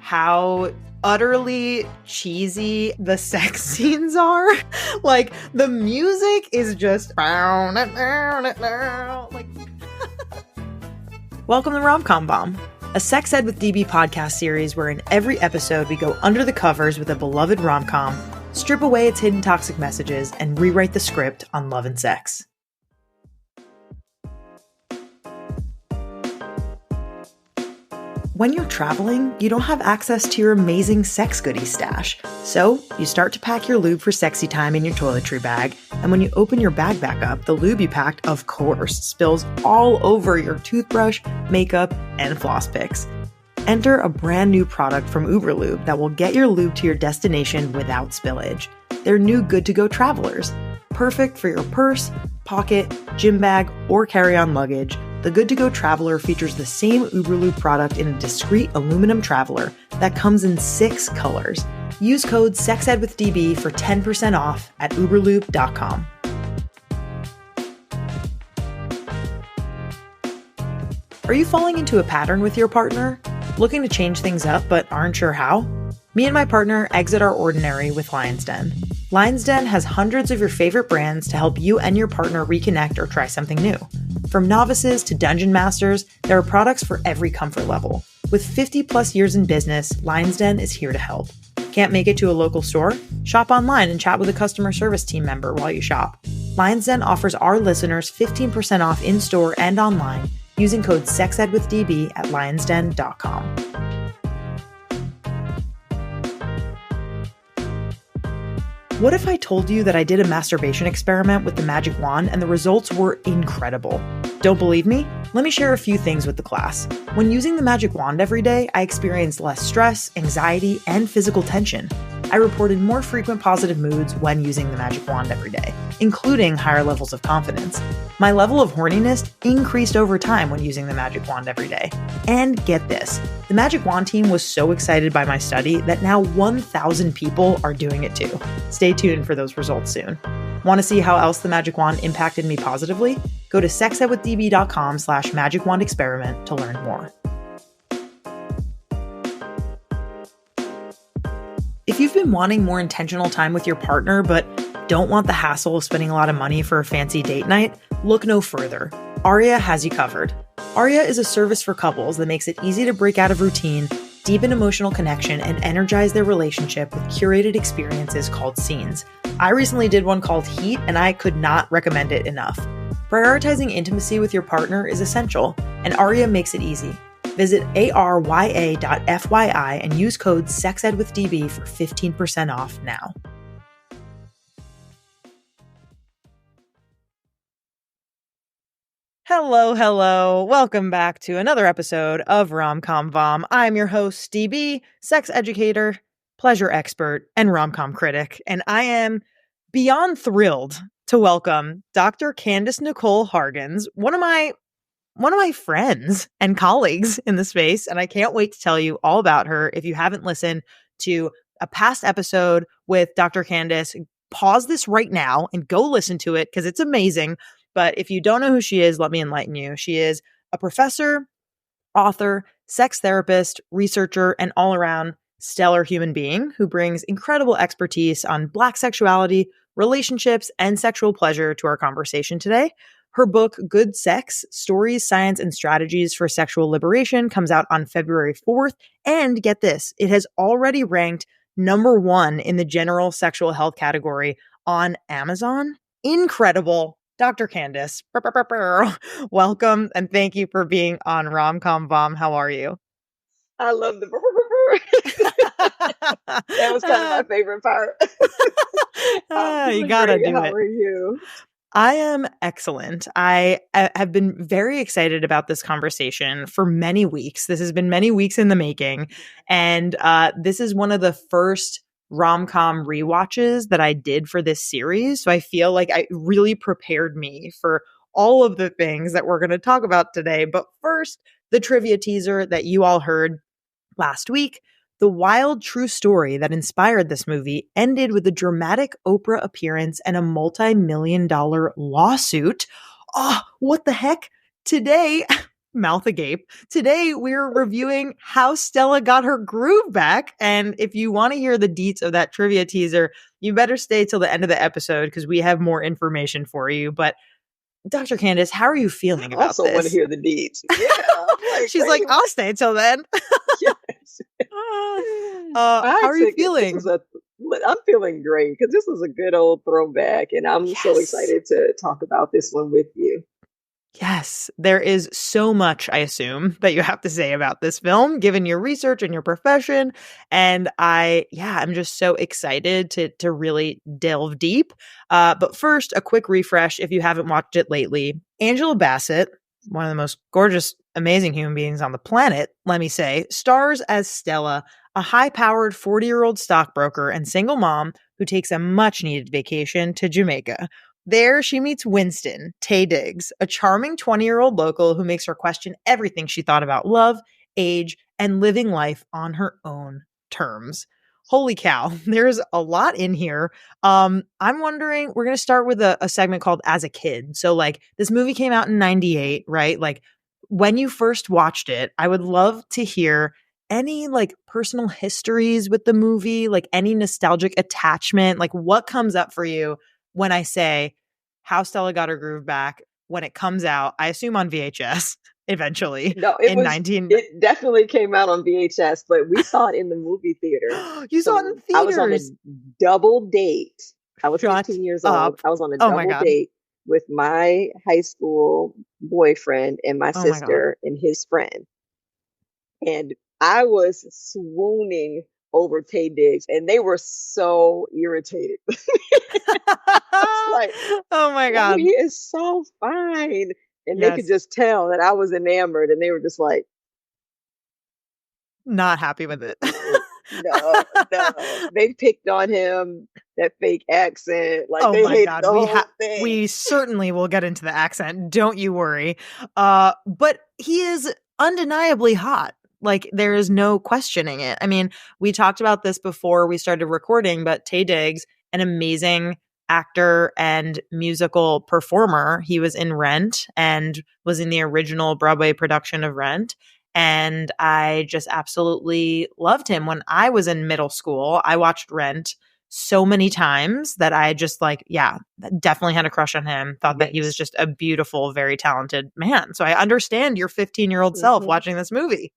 how utterly cheesy the sex scenes are. Like, the music is just like. Welcome to Rom-Com Bomb, a sex ed with DB podcast series where in every episode we go under the covers with a beloved rom-com, strip away its hidden toxic messages, and rewrite the script on love and sex. When you're traveling, you don't have access to your amazing sex goodie stash. So you start to pack your lube for sexy time in your toiletry bag. And when you open your bag back up, the lube you packed, of course, spills all over your toothbrush, makeup, and floss picks. Enter a brand new product from Uberlube that will get your lube to your destination without spillage. They're new good-to-go travelers. Perfect for your purse, pocket, gym bag, or carry-on luggage. The Good To Go Traveler features the same Uberlube product in a discreet aluminum traveler that comes in 6 colors. Use code SEXEDWITHDB for 10% off at uberlube.com. Are you falling into a pattern with your partner? Looking to change things up but aren't sure how? Me and my partner exit our ordinary with Lion's Den. Lion's Den has hundreds of your favorite brands to help you and your partner reconnect or try something new. From novices to dungeon masters, there are products for every comfort level. With 50 plus years in business, Lion's Den is here to help. Can't make it to a local store? Shop online and chat with a customer service team member while you shop. Lion's Den offers our listeners 15% off in-store and online using code SEXEDWITHDB at lionsden.com. What if I told you that I did a masturbation experiment with the magic wand and the results were incredible? Don't believe me? Let me share a few things with the class. When using the magic wand every day, I experienced less stress, anxiety, and physical tension. I reported more frequent positive moods when using the magic wand every day, including higher levels of confidence. My level of horniness increased over time when using the magic wand every day. And get this, the magic wand team was so excited by my study that now 1,000 people are doing it too. Stay tuned for those results soon. Want to see how else the magic wand impacted me positively? Go to sexedwithdb.com/magicwandexperiment to learn more. If you've been wanting more intentional time with your partner, but don't want the hassle of spending a lot of money for a fancy date night, look no further. Aria has you covered. Aria is a service for couples that makes it easy to break out of routine, deepen emotional connection, and energize their relationship with curated experiences called scenes. I recently did one called Heat, and I could not recommend it enough. Prioritizing intimacy with your partner is essential, and Aria makes it easy. Visit arya.fyi and use code SEXEDWITHDB for 15% off now. Hello. Welcome back to another episode of Rom-Com Bomb. I'm your host, DB, sex educator, pleasure expert, and rom-com critic, and I am beyond thrilled to welcome Dr. Candice Nicole Hargons, one of my friends and colleagues in the space, and I can't wait to tell you all about her. If you haven't listened to a past episode with Dr. Candice, pause this right now and go listen to it because it's amazing. But if you don't know who she is, let me enlighten you. She is a professor, author, sex therapist, researcher, and all-around stellar human being who brings incredible expertise on Black sexuality, relationships, and sexual pleasure to our conversation today. Her book, Good Sex, Stories, Science, and Strategies for Sexual Liberation, comes out on February 4th. And get this, it has already ranked number 1 in the general sexual health category on Amazon. Incredible. Dr. Candice, welcome, and thank you for being on Rom-Com Bomb. How are you? I love the that was kind of my favorite part. You gotta do it. How are you? I am excellent. I have been very excited about this conversation for many weeks. This has been many weeks in the making. And this is one of the first rom-com rewatches that I did for this series. So I feel like it really prepared me for all of the things that we're going to talk about today. But first, the trivia teaser that you all heard last week. The wild true story that inspired this movie ended with a dramatic Oprah appearance and a multi-million-dollar lawsuit. Oh, what the heck? Today, mouth agape. Today, we're reviewing how Stella got her groove back. And if you want to hear the deets of that trivia teaser, you better stay till the end of the episode because we have more information for you. But Dr. Candice, how are you I feeling about also want to this? hear the deeds. Yeah, I'm like, She's like, wait, I'll stay till then. yes. How I are you took it. This was feeling? I'm feeling great because this was a good old throwback, and I'm so Yes. excited to talk about this one with you. Yes, there is so much, I assume, that you have to say about this film, given your research and your profession. And I'm just so excited to really delve deep. But first, a quick refresh if you haven't watched it lately. Angela Bassett, one of the most gorgeous, amazing human beings on the planet, let me say, stars as Stella, a high-powered 40-year-old stockbroker and single mom who takes a much-needed vacation to Jamaica. There, she meets Winston, Taye Diggs, a charming 20-year-old local who makes her question everything she thought about love, age, and living life on her own terms. Holy cow, there's a lot in here. I'm wondering, we're going to start with a segment called As a Kid. So, like, this movie came out in 98, right? Like, when you first watched it, I would love to hear any like personal histories with the movie, like any nostalgic attachment, like what comes up for you when I say how Stella got her groove back when it comes out, I assume on VHS eventually No, in 19. it definitely came out on VHS, but we saw it in the movie theater. You saw it in So I was on a theaters. double date. I was Shut 15 years old. up. I was on a Oh my double God. date with my high school boyfriend and my Oh my God. sister and his friend. And I was swooning over Taye Diggs, and they were so irritated. It's like, Oh my oh, God. he is so fine. And they could Yes. just tell that I was enamored, and they were just like, Not happy with it. no, no, no. They picked on him, that fake accent. Like, Oh they my hated God. the whole thing. We certainly will get into the accent. Don't you worry. But he is undeniably hot. Like there is no questioning it. I mean, we talked about this before we started recording, but Taye Diggs, an amazing actor and musical performer. He was in Rent and was in the original Broadway production of Rent. And I just absolutely loved him. When I was in middle school, I watched Rent so many times that I just like, yeah, definitely had a crush on him. Thought that he was Yes. just a beautiful, very talented man. So I understand your 15-year-old self Hmm. watching this movie.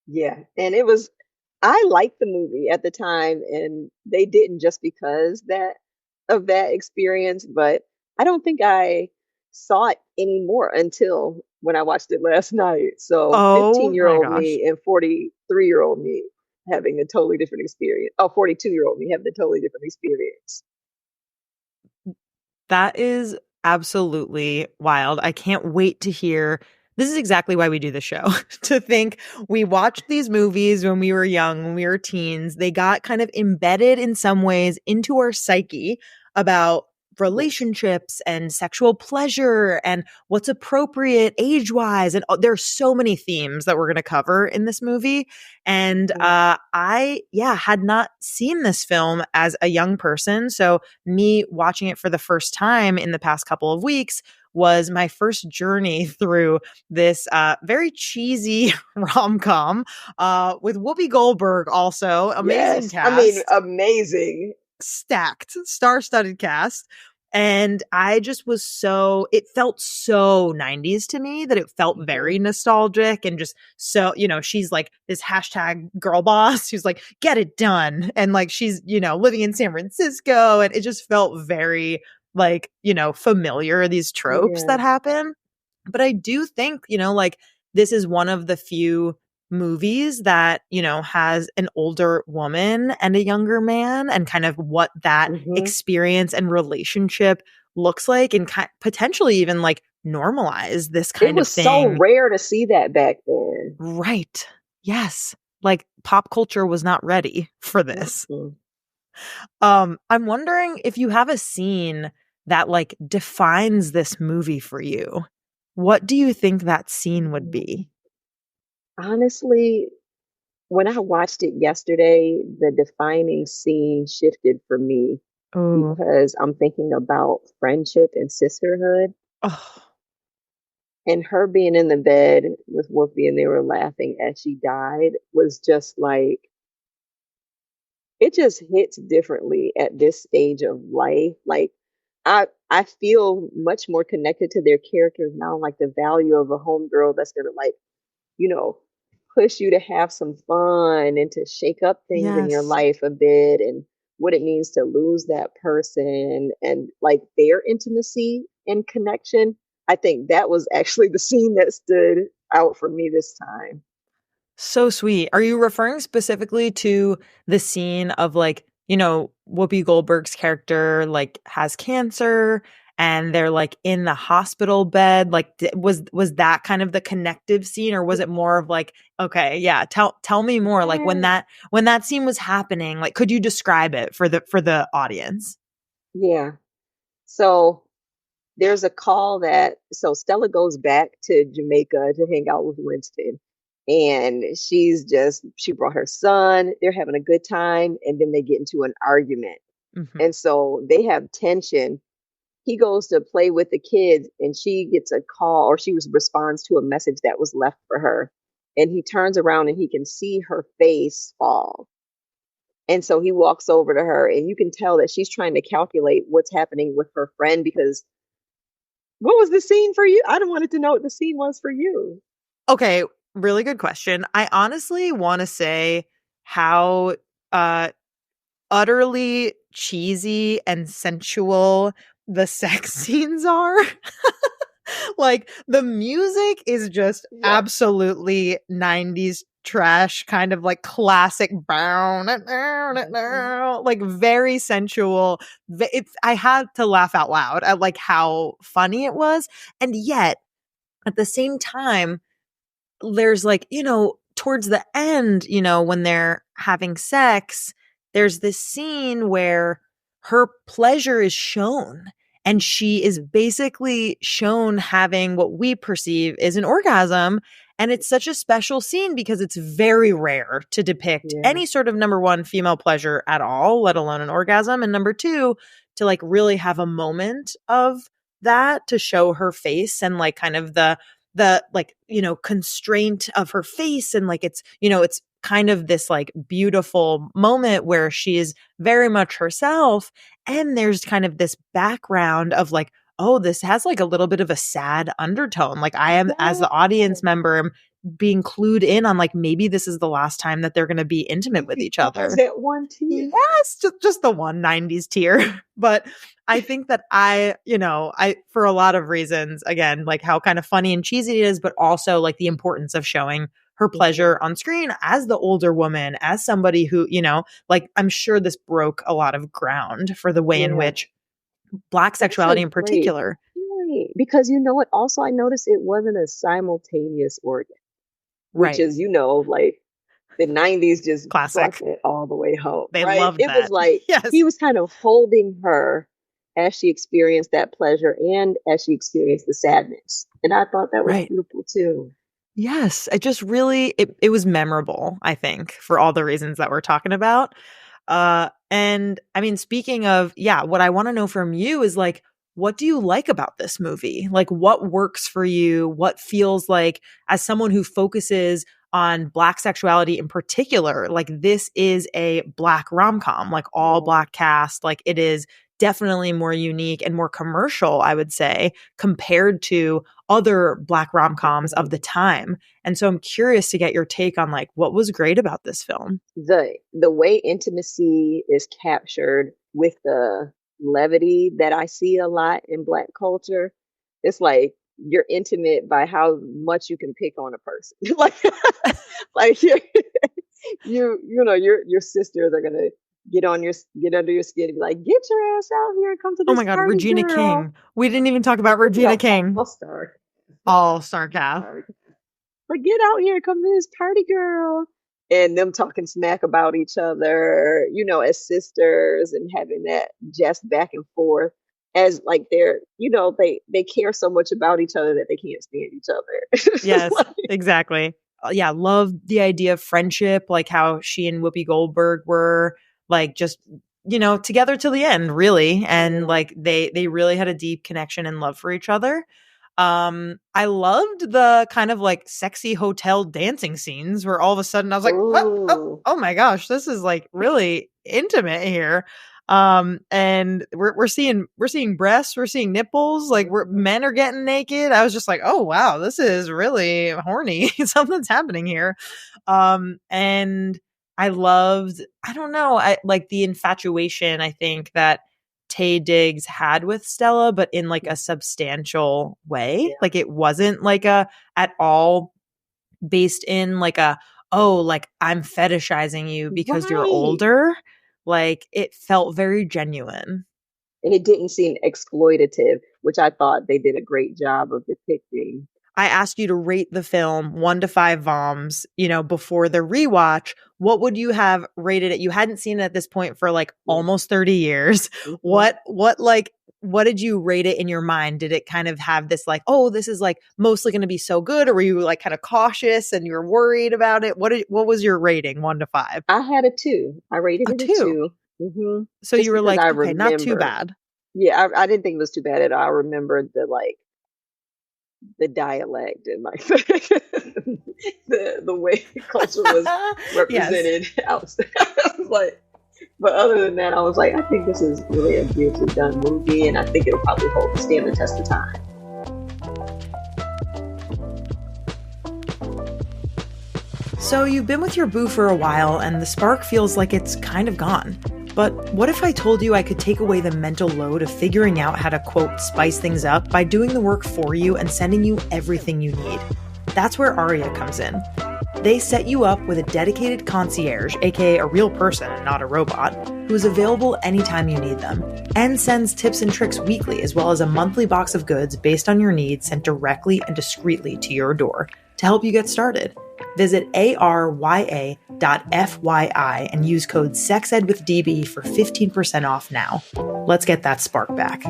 Yeah. And it was, I liked the movie at the time, and they didn't just because of that experience, but I don't think I saw it anymore until when I watched it last night. So Oh 15-year my old gosh. me and 43-year-old me having a totally different experience. Oh, 42-year-old me having a totally different experience. That is absolutely wild. I can't wait to hear. This is exactly why we do the show. To think we watched these movies when we were young, when we were teens. They got kind of embedded in some ways into our psyche about Yes. relationships and sexual pleasure and what's appropriate age wise. And there's so many themes that we're going to cover in this movie. And Hmm. had not seen this film as a young person. So me watching it for the first time in the past couple of weeks was my first journey through this very cheesy rom-com with Whoopi Goldberg also. Amazing Yes. I mean, cast, amazing. stacked, star-studded cast. And I just was so, it felt so 90s to me that it felt Hmm. very nostalgic and just so, she's like this hashtag girl boss who's like, get it done. And like she's, living in San Francisco. And it just felt very like, familiar, these tropes Yeah. that happen. But I do think, like this is one of the few movies that, has an older woman and a younger man and kind of what that Hmm. experience and relationship looks like and potentially even like normalize this It kind of was so thing. rare to see that back then. Right. Yes. Like pop culture was not ready for this. Mm-mm. I'm wondering if you have a scene that like defines this movie for you. What do you think that scene would be? Honestly, when I watched it yesterday, the defining scene shifted for me Oh. because I'm thinking about friendship and sisterhood. Oh. And her being in the bed with Whoopi and they were laughing as she died was just like, it just hits differently at this stage of life. Like I feel much more connected to their characters now, like the value of a homegirl that's gonna like, you know, push you to have some fun and to shake up things in your Yes. life a bit and what it means to lose that person and like their intimacy and connection. I think that was actually the scene that stood out for me this time. So sweet. Are you referring specifically to the scene of like, you know, Whoopi Goldberg's character like has cancer and they're like in the hospital bed? Like was that kind of the connective scene, or was it more of like, okay, yeah, tell me more, like when that scene was happening, like could you describe it for the audience? Yeah. So there's a call that so Stella goes back to Jamaica to hang out with Winston. And she brought her son, they're having a good time, and then they get into an argument. Mhm. And so they have tension. He goes to play with the kids and she gets a call or responds to a message that was left for her. And he turns around and he can see her face fall. And so he walks over to her and you can tell that she's trying to calculate what's happening with her friend because what was the scene for you? I wanted to know what the scene was for you. Okay, really good question. I honestly want to say how uh utterly cheesy and sensual the sex scenes are. Like the music is just Yeah. absolutely 90s trash, kind of like classic brown, Mhm. like very sensual. I had to laugh out loud at like how funny it was. And yet at the same time, there's like, towards the end, when they're having sex, there's this scene where her pleasure is shown and she is basically shown having what we perceive is an orgasm. And it's such a special scene because it's very rare to depict Yeah. any sort of number one female pleasure at all, let alone an orgasm. And number two, to like really have a moment of that to show her face and like kind of the like, constraint of her face. And like, it's kind of this like beautiful moment where she is very much herself. And there's kind of this background of like, oh, this has like a little bit of a sad undertone. Like I am, as Yeah. the audience member, am being clued in on like maybe this is the last time that they're going to be intimate with He each cries other. that one tear. Yes, just the one 90s tier. But I think that I for a lot of reasons, again, like how kind of funny and cheesy it is, but also like the importance of showing her Mhm. pleasure on screen as the older woman, as somebody who, like I'm sure this broke a lot of ground for the way in Yeah. which Black That's a sexuality in great particular. point. Because you know what? Also, I noticed it wasn't a simultaneous organ, which Right. is, like the 90s just brought Classic. it all the way home, They right? loved It was that. like Yes. he was kind of holding her as she experienced that pleasure and as she experienced the sadness. And I thought that was Right. beautiful too. Yes, it just really it was memorable, I think, for all the reasons that we're talking about. And I mean, speaking of, yeah, what I want to know from you is like, what do you like about this movie? Like, what works for you? What feels like, as someone who focuses on Black sexuality in particular, like this is a Black rom-com, like all Yeah. Black cast, like it is definitely more unique and more commercial, I would say, compared to other Black rom-coms of the time. And so I'm curious to get your take on like what was great about this film. The way intimacy is captured with the levity that I see a lot in Black culture, it's like you're intimate by how much you can pick on a person. Like your sisters are gonna get under your skin and be like, get your ass out here and come to Oh this my God, party, Regina girl. King. We didn't even talk about Regina No, King. I'll start. All star cast. Like, get out here, come to this party, girl. And them talking smack about each other, as sisters and having that just back and forth as like they care so much about each other that they can't stand each other. It's just Yes, like, exactly. Yeah, love the idea of friendship, like how she and Whoopi Goldberg were like just, together till the end, really. And yeah. like they really had a deep connection and love for each other. I loved the kind of like sexy hotel dancing scenes where all of a sudden I was like, what? Ooh. Oh my gosh, this is like really intimate here. And we're seeing breasts, we're seeing nipples, like men are getting naked. I was just like, oh wow, this is really horny. Something's happening here. And I loved, I don't know, I like the infatuation I think that Taye Diggs had with Stella, but in like a substantial way. Yeah. Like it wasn't like a at all based in like a, oh, like I'm fetishizing you because you're Right. older. Like it felt very genuine. And it didn't seem exploitative, which I thought they did a great job of depicting. I asked you to rate the film 1 to 5 voms, before the rewatch. What would you have rated it? You hadn't seen it at this point for like Yeah. almost 30 years. Mm-hmm. What did you rate it in your mind? Did it kind of have this like, oh, this is like mostly going to be so good? Or were you like kind of cautious and you were worried about it? What was your rating 1 to 5? I had a 2. I rated A it a 2. 2. Mm-hmm. So Just you were because like, I okay, not too remember. bad. Yeah, I didn't think it was too bad at all. I remembered the dialect and like the way culture was Yes. represented outside. I was like, but other than that, I was like, I think this is really a beautifully done movie, and I think it'll probably stand the test of time. So you've been with your boo for a while and the spark feels like it's kind of gone. But what if I told you I could take away the mental load of figuring out how to, quote, spice things up by doing the work for you and sending you everything you need? That's where Aria comes in. They set you up with a dedicated concierge, aka a real person and not a robot, who is available anytime you need them, and sends tips and tricks weekly as well as a monthly box of goods based on your needs sent directly and discreetly to your door to help you get started. Visit arya.fyi and use code SEXEDWITHDB for 15% off now. Let's get that spark back.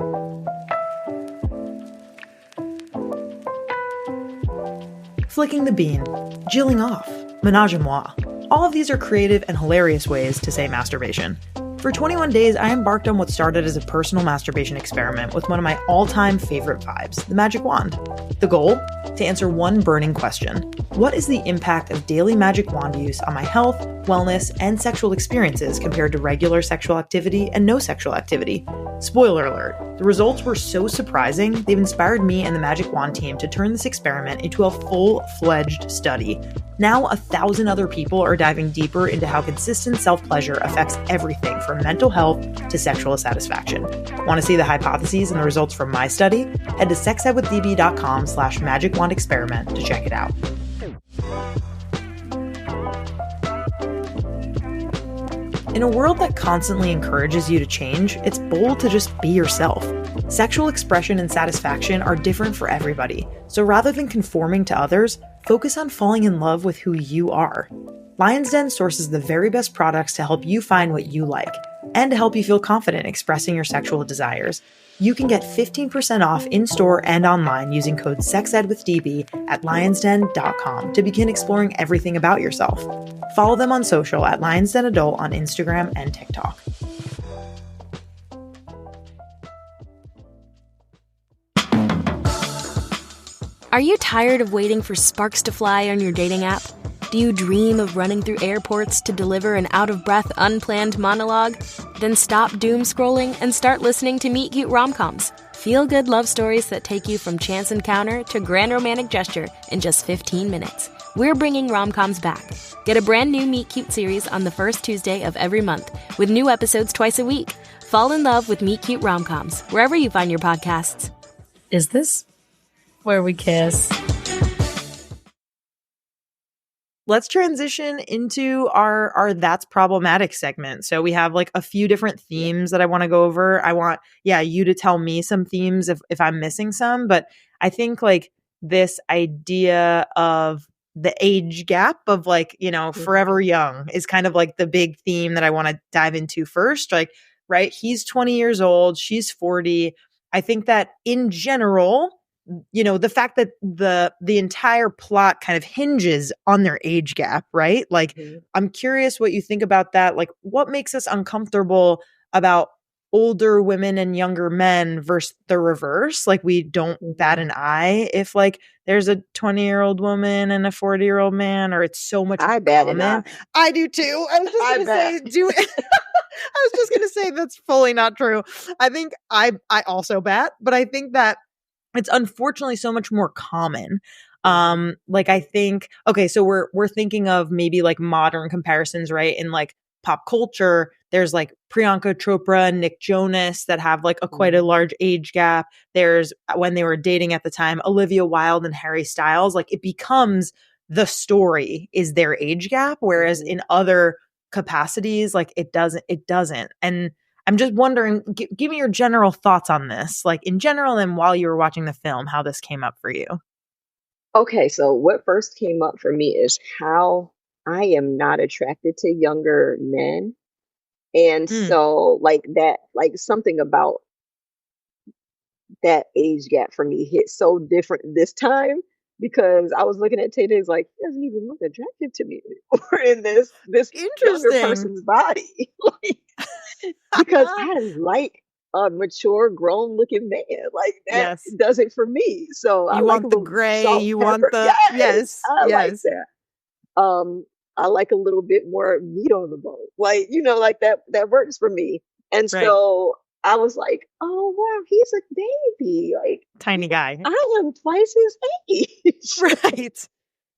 Flicking the bean, jilling off, menage a moi. All of these are creative and hilarious ways to say masturbation. For 21 days, I embarked on what started as a personal masturbation experiment with one of my all-time favorite vibes, the magic wand. The goal? To answer one burning question. What is the impact of daily magic wand use on my health, wellness, and sexual experiences compared to regular sexual activity and no sexual activity? Spoiler alert, the results were so surprising, they've inspired me and the Magic Wand team to turn this experiment into a full-fledged study. Now 1,000 other people are diving deeper into how consistent self-pleasure affects everything from mental health to sexual satisfaction. Want to see the hypotheses and the results from my study? Head to sexedwithdb.com/magicwandexperiment to check it out. In a world that constantly encourages you to change, it's bold to just be yourself. Sexual expression and satisfaction are different for everybody, so rather than conforming to others, focus on falling in love with who you are. Lion's Den sources the very best products to help you find what you like, and to help you feel confident expressing your sexual desires. You can get 15% off in-store and online using code SEXEDWITHDB at lionsden.com to begin exploring everything about yourself. Follow them on social at Lions Den Adult on Instagram and TikTok. Are you tired of waiting for sparks to fly on your dating app? Do you dream of running through airports to deliver an out-of-breath, unplanned monologue? Then stop doom scrolling and start listening to Meet Cute Rom-Coms. Feel-good love stories that take you from chance encounter to grand romantic gesture in just 15 minutes. We're bringing rom-coms back. Get a brand new Meet Cute series on the first Tuesday of every month, with new episodes twice a week. Fall in love with Meet Cute Rom-Coms, wherever you find your podcasts. Is this where we kiss? Let's transition into our That's Problematic segment. So we have like a few different themes that I want to go over. I want, you to tell me some themes if I'm missing some, but I think like this idea of the age gap of like, forever young is kind of like the big theme that I want to dive into first. Like, right, he's 20 years old, she's 40. I think that in general, the fact that the entire plot kind of hinges on their age gap, right? Like, I'm curious what you think about that. Like, what makes us uncomfortable about older women and younger men versus the reverse. Like, we don't bat an eye if like there's a 20-year-old woman and a 40-year-old man, or it's so much I bat an common. eye. I do too. I was just I gonna bet. say, do I was just gonna say that's fully not true. I think I also bat, but I think that it's unfortunately so much more common. Like, I think, okay, so we're thinking of maybe like modern comparisons, right? In like pop culture, there's like Priyanka Chopra and Nick Jonas that have like quite a large age gap. There's, when they were dating at the time, Olivia Wilde and Harry Styles. Like, it becomes the story is their age gap, whereas in other capacities, like it doesn't. And I'm just wondering, give me your general thoughts on this, like in general, and while you were watching the film, how this came up for you. Okay, so what first came up for me is how I am not attracted to younger men. And so like that, like something about that age gap for me hit so different this time, because I was looking at Taye Diggs like, he doesn't even look attractive to me anymore in this younger Interesting. person's body. Like, because I like a mature, grown looking man. Like, that Yes. does it for me. So I You like want a the little gray, salt, you pepper. want the yes, I like yes. that. I like a little bit more meat on the bone. Like, you know, like that works for me. And Right. so I was like, oh wow, he's a baby. Like, Tiny guy. I am twice his age. Right.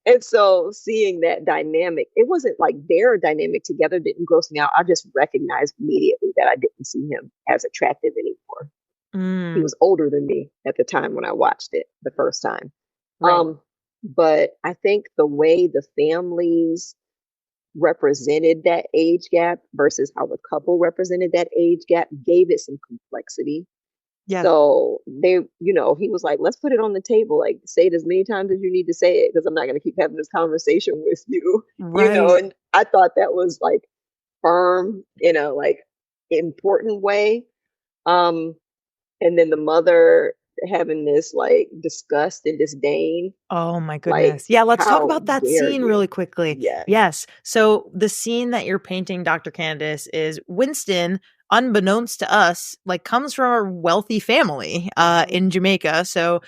And so seeing that dynamic, it wasn't like their dynamic together didn't gross me out. I just recognized immediately that I didn't see him as attractive anymore. He was older than me at the time when I watched it the first time. Right. But I think the way the families represented that age gap versus how the couple represented that age gap gave it some complexity. Yes. So they, you know, he was like, let's put it on the table. Like, say it as many times as you need to say it, because I'm not going to keep having this conversation with you. Right. You know, and I thought that was like firm in a like important way. And then the mother having this like disgust and disdain. Oh my Like, goodness. Yeah, let's talk how about that dare scene you? really quickly. Yes. Yes. So the scene that you're painting, Dr. Candice, is Winston, unbeknownst to us, like comes from a wealthy family in Jamaica. So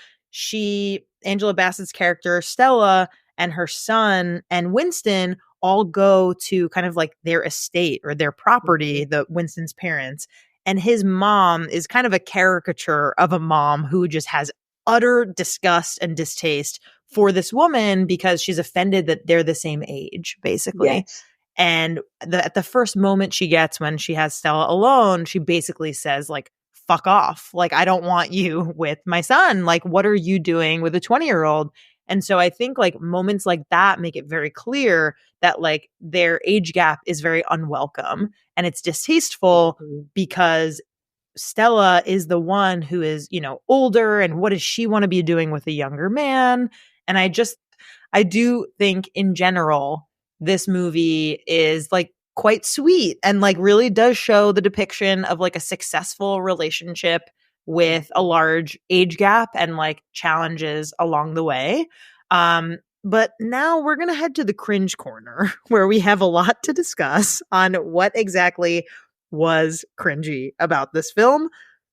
Angela Bassett's character, Stella, and her son and Winston all go to kind of like their estate or their property, the Winston's parents. And his mom is kind of a caricature of a mom who just has utter disgust and distaste for this woman because she's offended that they're the same age, basically. Yes. And at the first moment she gets when she has Stella alone, she basically says, like, fuck off. Like, I don't want you with my son. Like, what are you doing with a 20-year-old? And so I think like moments like that make it very clear that like their age gap is very unwelcome and it's distasteful because Stella is the one who is, you know, older, and what does she want to be doing with a younger man? And I do think in general, this movie is like quite sweet and like really does show the depiction of like a successful relationship with a large age gap and like challenges along the way. But now we're going to head to the cringe corner where we have a lot to discuss on what exactly was cringy about this film,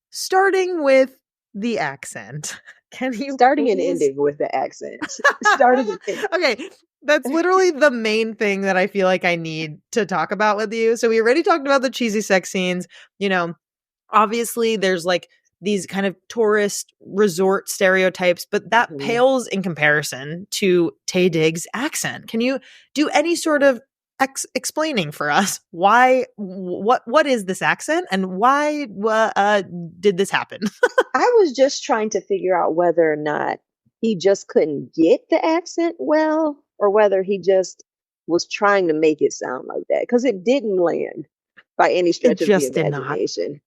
starting with the accent. Can you starting and ending with the accent? Starting and ending. Okay, that's literally the main thing that I feel like I need to talk about with you. So we already talked about the cheesy sex scenes. You know, obviously there's like these kind of tourist resort stereotypes, but that pales in comparison to Taye Diggs' accent. Can you do any sort of explaining for us why what is this accent and why did this happen? I was just trying to figure out whether or not he just couldn't get the accent well, or whether he just was trying to make it sound like that, because it didn't land by any stretch of the imagination.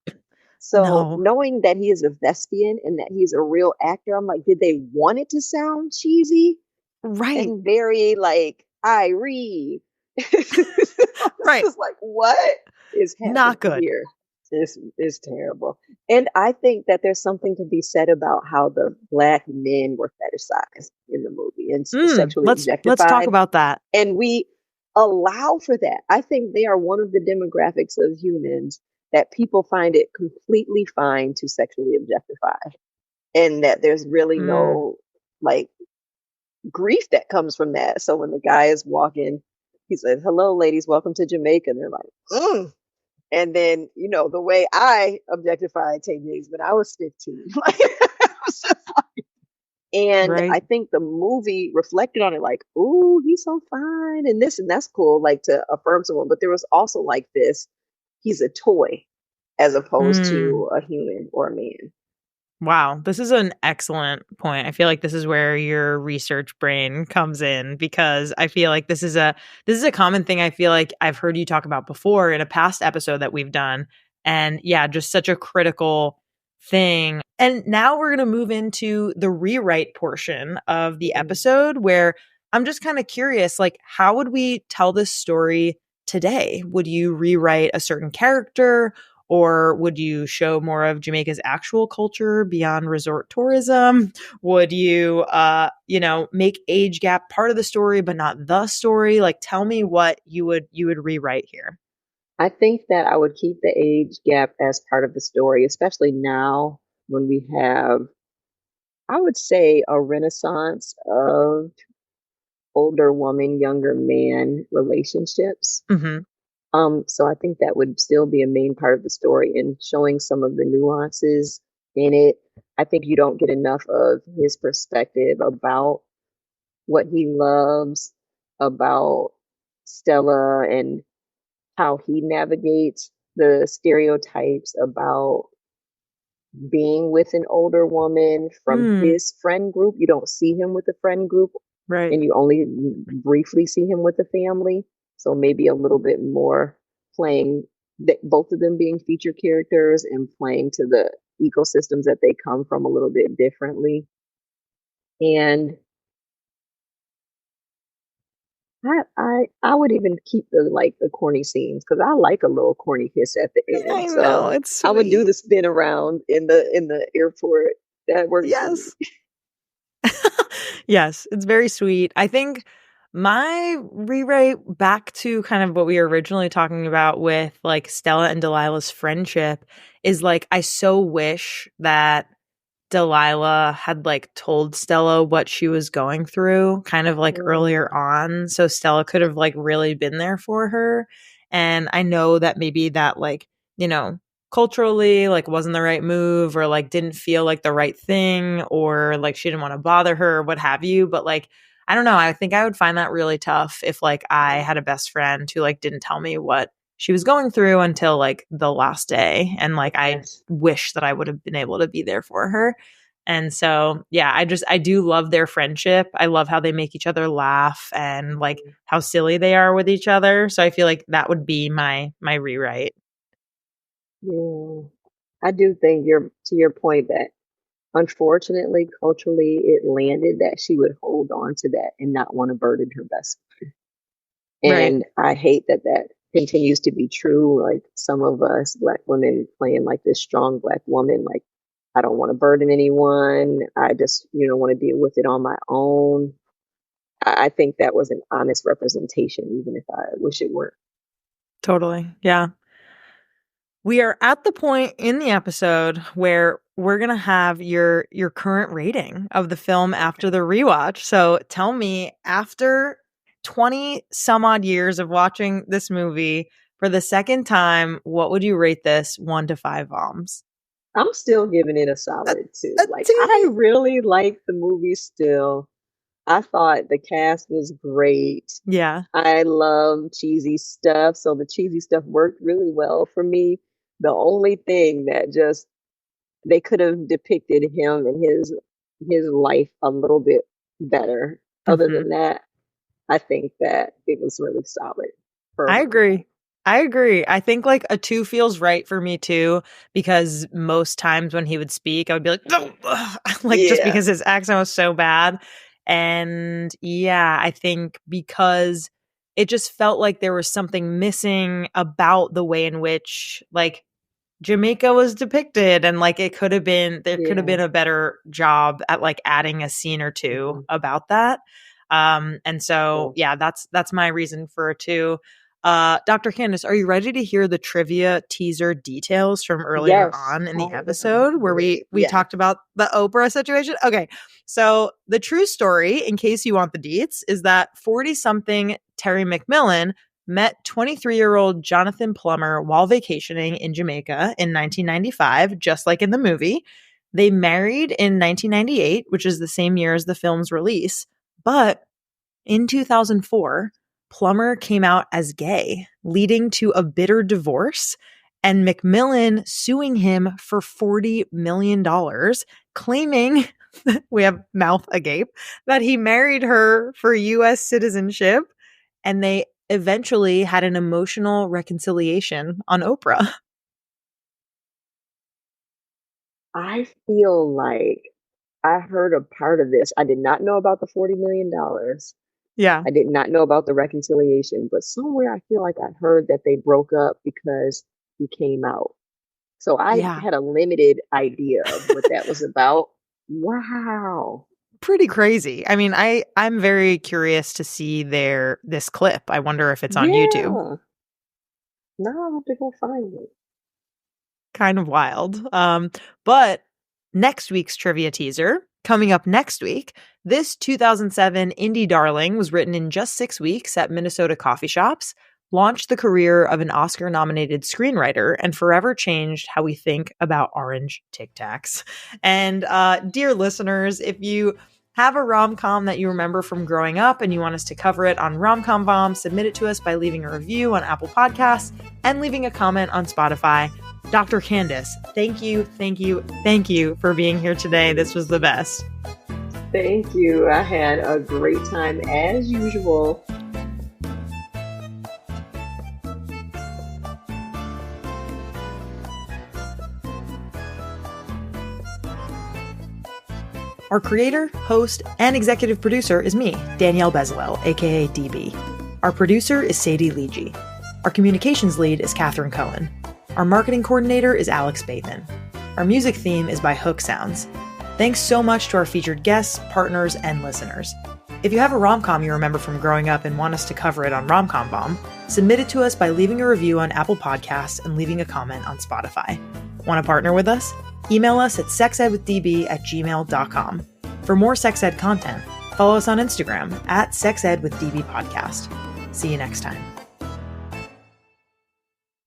So knowing that he is a thespian and that he's a real actor, I'm like, did they want it to sound cheesy? Right. And very like Irie. Right. It's like, what is happening not good here? This is terrible. And I think that there's something to be said about how the Black men were fetishized in the movie and sexually objectified. Let's talk about that. And we allow for that. I think they are one of the demographics of humans that people find it completely fine to sexually objectify, and that there's really no like grief that comes from that. So when the guy is walking, he says, "Hello, ladies, welcome to Jamaica," and they're like, "Mm." And then, you know, the way I objectified Taye Diggs when I was 15. Like, it was just and Right. I think the movie reflected on it like, "Ooh, he's so fine," and this and that's cool, like to affirm someone. But there was also like this, he's a toy as opposed Mm. to a human or a man. Wow, this is an excellent point. I feel like this is where your research brain comes in, because I feel like this is a common thing I feel like I've heard you talk about before in a past episode that we've done. And yeah, just such a critical thing. And now we're going to move into the rewrite portion of the Mhm. episode, where I'm just kind of curious, like, how would we tell this story today? Would you rewrite a certain character? Or would you show more of Jamaica's actual culture beyond resort tourism? Would you, make age gap part of the story, but not the story? Like, tell me what you would rewrite here. I think that I would keep the age gap as part of the story, especially now when we have, I would say, a renaissance of older woman, younger man relationships. Mm-hmm. So I think that would still be a main part of the story and showing some of the nuances in it. I think you don't get enough of his perspective about what he loves, about Stella and how he navigates the stereotypes about being with an older woman from Mm, his friend group. You don't see him with the friend group, right. and you only briefly see him with the family. So maybe a little bit more playing both of them being featured characters and playing to the ecosystems that they come from a little bit differently. And I would even keep the corny scenes because I like a little corny kiss at the I end. know, So it's I would do sweet. the spin around in the airport. That works for me. Yes. Yes, it's very sweet. I think my rewrite back to kind of what we were originally talking about with like Stella and Delilah's friendship is like, I so wish that Delilah had like told Stella what she was going through kind of like Mm, earlier on. So Stella could have like really been there for her. And I know that maybe that like, you know, culturally like wasn't the right move, or like didn't feel like the right thing, or like she didn't want to bother her or what have you. But like, I don't know. I think I would find that really tough if like I mm, had a best friend who like didn't tell me what she was going through until like the last day. And like, I yes. wish that I would have been able to be there for her. And so, yeah, I do love their friendship. I love how they make each other laugh and like Mm, how silly they are with each other. So I feel like that would be my rewrite. yeah. I do think you're to your point that unfortunately, culturally, it landed that she would hold on to that and not want to burden her best friend. Right. And I hate that that continues to be true. Like some of us Black women playing like this strong Black woman, like, I don't want to burden anyone. I just, want to deal with it on my own. I think that was an honest representation, even if I wish it weren't. Totally. Yeah. We are at the point in the episode where we're going to have your current rating of the film Okay. after the rewatch. So tell me, after 20 some odd years of watching this movie for the second time, what would you rate this 1 to 5 bombs? I'm still giving it a A, solid two. a Like, I 2. really like the movie still. I thought the cast was great. Yeah. I love cheesy stuff, so the cheesy stuff worked really well for me. The only thing that just they could have depicted him and his life a little bit better. Other Mhm. than that, I think that it was really solid for a I rom com. agree. I agree. I think like a 2 feels right for me too, because most times when he would speak, I would be like, "No!" Like just Yeah, because his accent was so bad. And yeah, I think because it just felt like there was something missing about the way in which like Jamaica was depicted, and like there could have yeah. been a better job at like adding a scene or two Hmm. about that. And so So, yeah, that's my reason for a 2. Dr. Candice, are you ready to hear the trivia teaser details from earlier on in the episode where we talked about the Oprah situation? Okay, so the true story, in case you want the deets, is that 40-something Terry McMillan met 23-year-old Jonathan Plummer while vacationing in Jamaica in 1995, just like in the movie. They married in 1998, which is the same year as the film's release. But in 2004, Plummer came out as gay, leading to a bitter divorce, and McMillan suing him for $40 million, claiming, we have mouth agape, that he married her for U.S. citizenship, and they eventually had an emotional reconciliation on Oprah. I feel like I heard a part of this. I did not know about the $40 million. Yeah. I did not know about the reconciliation, but somewhere I feel like I heard that they broke up because he came out. So I had a limited idea of what that was about. Wow. Pretty crazy. I mean, I'm very curious to see this clip. I wonder if it's on YouTube. No, I'll have to go find it. Kind of wild. But next week's trivia teaser, coming up next week, this 2007 indie darling was written in just 6 weeks at Minnesota coffee shops, launched the career of an Oscar-nominated screenwriter, and forever changed how we think about orange Tic Tacs. And dear listeners, if you have a rom-com that you remember from growing up and you want us to cover it on Rom-Com Bomb, submit it to us by leaving a review on Apple Podcasts and leaving a comment on Spotify. Dr. Candice, thank you for being here today. This was the best. Thank you. I had a great time as usual. Our creator, host, and executive producer is me, Danielle Bezalel, aka DB. Our producer is Sadie Lidji. Our communications lead is Cathren Cohen. Our marketing coordinator is Alex Bateman. Our music theme is by Hook Sounds. Thanks so much to our featured guests, partners, and listeners. If you have a rom-com you remember from growing up and want us to cover it on Rom-Com Bomb, submit it to us by leaving a review on Apple Podcasts and leaving a comment on Spotify. Want to partner with us? Email us at sexedwithDB@gmail.com. For more sex ed content, follow us on Instagram @sexedwithdbpodcast. See you next time.